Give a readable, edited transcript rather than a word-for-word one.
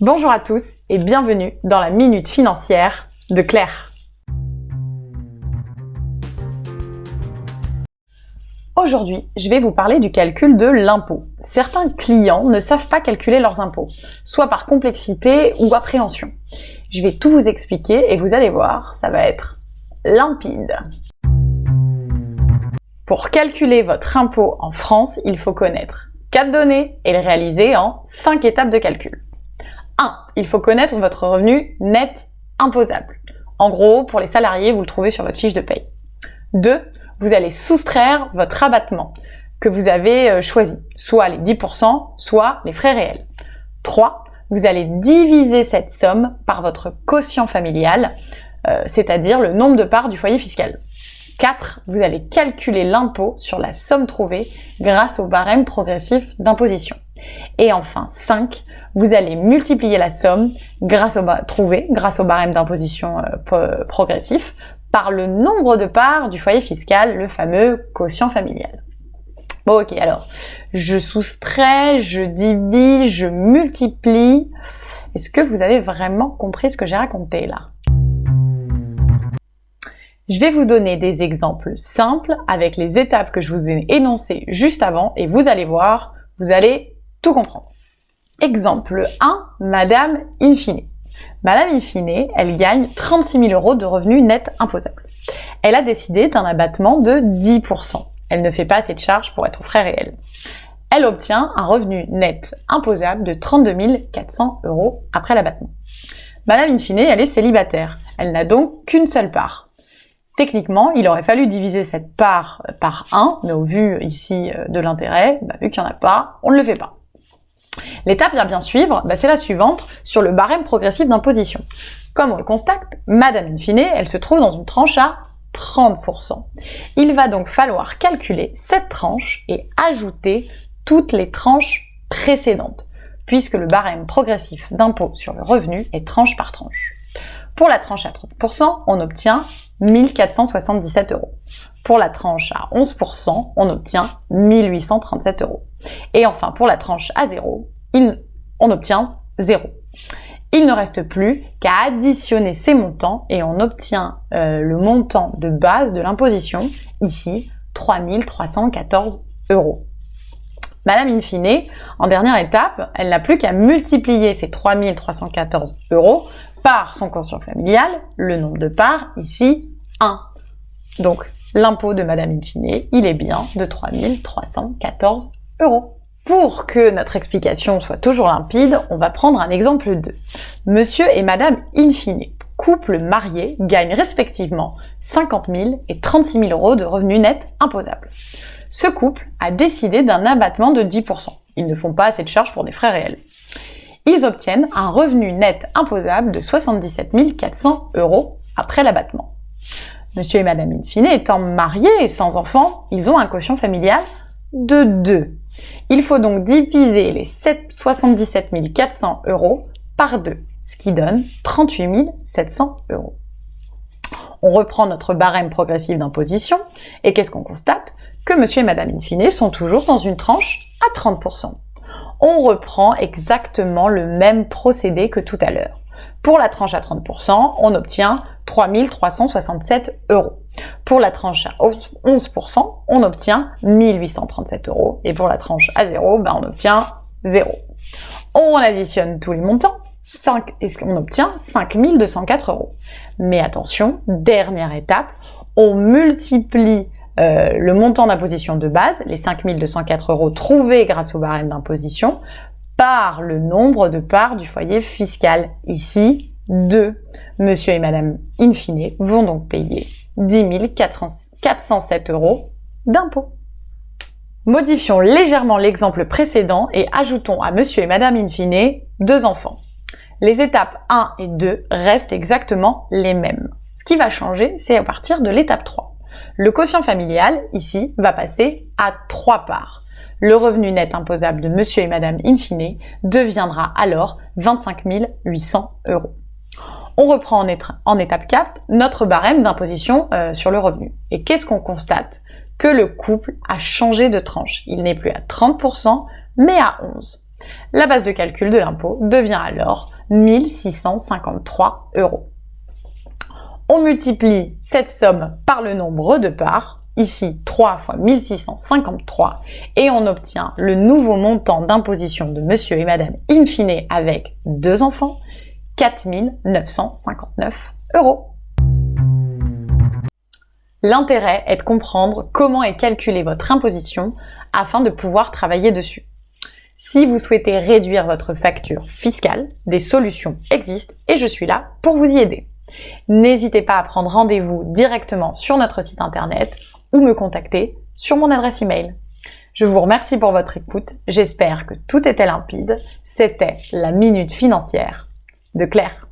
Bonjour à tous et bienvenue dans la Minute Financière de Claire. Aujourd'hui, je vais vous parler du calcul de l'impôt. Certains clients ne savent pas calculer leurs impôts, soit par complexité ou appréhension. Je vais tout vous expliquer et vous allez voir, ça va être limpide. Pour calculer votre impôt en France, il faut connaître 4 données et les réaliser en 5 étapes de calcul. 1. Il faut connaître votre revenu net imposable. En gros, pour les salariés, vous le trouvez sur votre fiche de paye. 2. Vous allez soustraire votre abattement que vous avez choisi, soit les 10%, soit les frais réels. 3. Vous allez diviser cette somme par votre quotient familial, c'est-à-dire le nombre de parts du foyer fiscal. 4. Vous allez calculer l'impôt sur la somme trouvée grâce au barème progressif d'imposition. Et enfin, 5. Vous allez multiplier la somme trouvée grâce au barème d'imposition progressif par le nombre de parts du foyer fiscal, le fameux quotient familial. Bon, ok, alors, je soustrais, je divise, je multiplie. Est-ce que vous avez vraiment compris ce que j'ai raconté là ? Je vais vous donner des exemples simples avec les étapes que je vous ai énoncées juste avant et vous allez voir, vous allez tout comprendre. Exemple 1, Madame Infine. Madame Infine, elle gagne 36 000 € de revenus nets imposables. Elle a décidé d'un abattement de 10%. Elle ne fait pas assez de charges pour être aux frais réels. Elle obtient un revenu net imposable de 32 400 € après l'abattement. Madame Infine, elle est célibataire. Elle n'a donc qu'une seule part. Techniquement, il aurait fallu diviser cette part par 1, mais au vu ici de l'intérêt, vu qu'il n'y en a pas, on ne le fait pas. L'étape à bien suivre, c'est la suivante sur le barème progressif d'imposition. Comme on le constate, Madame Infine, elle se trouve dans une tranche à 30%. Il va donc falloir calculer cette tranche et ajouter toutes les tranches précédentes, puisque le barème progressif d'impôt sur le revenu est tranche par tranche. Pour la tranche à 30%, on obtient 1 477 €. Pour la tranche à 11%, on obtient 1 837 €. Et enfin, pour la tranche à 0, on obtient 0. Il ne reste plus qu'à additionner ces montants et on obtient le montant de base de l'imposition, ici 3 314 €. Madame Infine, en dernière étape, elle n'a plus qu'à multiplier ces 3 314 € par son quotient familial, le nombre de parts, ici 1. Donc, l'impôt de Madame Infine, il est bien de 3 314 €. Pour que notre explication soit toujours limpide, on va prendre un exemple 2. Monsieur et Madame Infine, couple marié, gagnent respectivement 50 000 et 36 000 € de revenus nets imposables. Ce couple a décidé d'un abattement de 10%. Ils ne font pas assez de charges pour des frais réels. Ils obtiennent un revenu net imposable de 77 400 € après l'abattement. Monsieur et Madame Infine étant mariés et sans enfants, ils ont un quotient familial de 2. Il faut donc diviser les 77 400 € par 2, ce qui donne 38 700 €. On reprend notre barème progressif d'imposition et qu'est-ce qu'on constate ? Que Monsieur et Madame Infine sont toujours dans une tranche à 30%. On reprend exactement le même procédé que tout à l'heure. Pour la tranche à 30%, on obtient 3 367 €. Pour la tranche à 11%, on obtient 1 837 €. Et pour la tranche à 0, on obtient 0. On additionne tous les montants, et on obtient 5 204 €. Mais attention, dernière étape, on multiplie le montant d'imposition de base, les 5 204 € trouvés grâce au barème d'imposition, par le nombre de parts du foyer fiscal, ici 2. Monsieur et Madame Infine vont donc payer 10 407 € d'impôt. Modifions légèrement l'exemple précédent et ajoutons à Monsieur et Madame Infine 2 enfants. Les étapes 1 et 2 restent exactement les mêmes. Ce qui va changer, c'est à partir de l'étape 3. Le quotient familial, ici, va passer à 3 parts. Le revenu net imposable de Monsieur et Madame Infine deviendra alors 25 800 €. On reprend en étape 4 notre barème d'imposition sur le revenu. Et qu'est-ce qu'on constate ? Que le couple a changé de tranche. Il n'est plus à 30%, mais à 11%. La base de calcul de l'impôt devient alors 1 653 €. On multiplie cette somme par le nombre de parts, ici 3 fois 1653, et on obtient le nouveau montant d'imposition de monsieur et madame in fine avec 2 enfants, 4 959 €. L'intérêt est de comprendre comment est calculée votre imposition afin de pouvoir travailler dessus. Si vous souhaitez réduire votre facture fiscale, des solutions existent et je suis là pour vous y aider. N'hésitez pas à prendre rendez-vous directement sur notre site internet ou me contacter sur mon adresse email. Je vous remercie pour votre écoute, j'espère que tout était limpide. C'était la Minute Financière de Claire.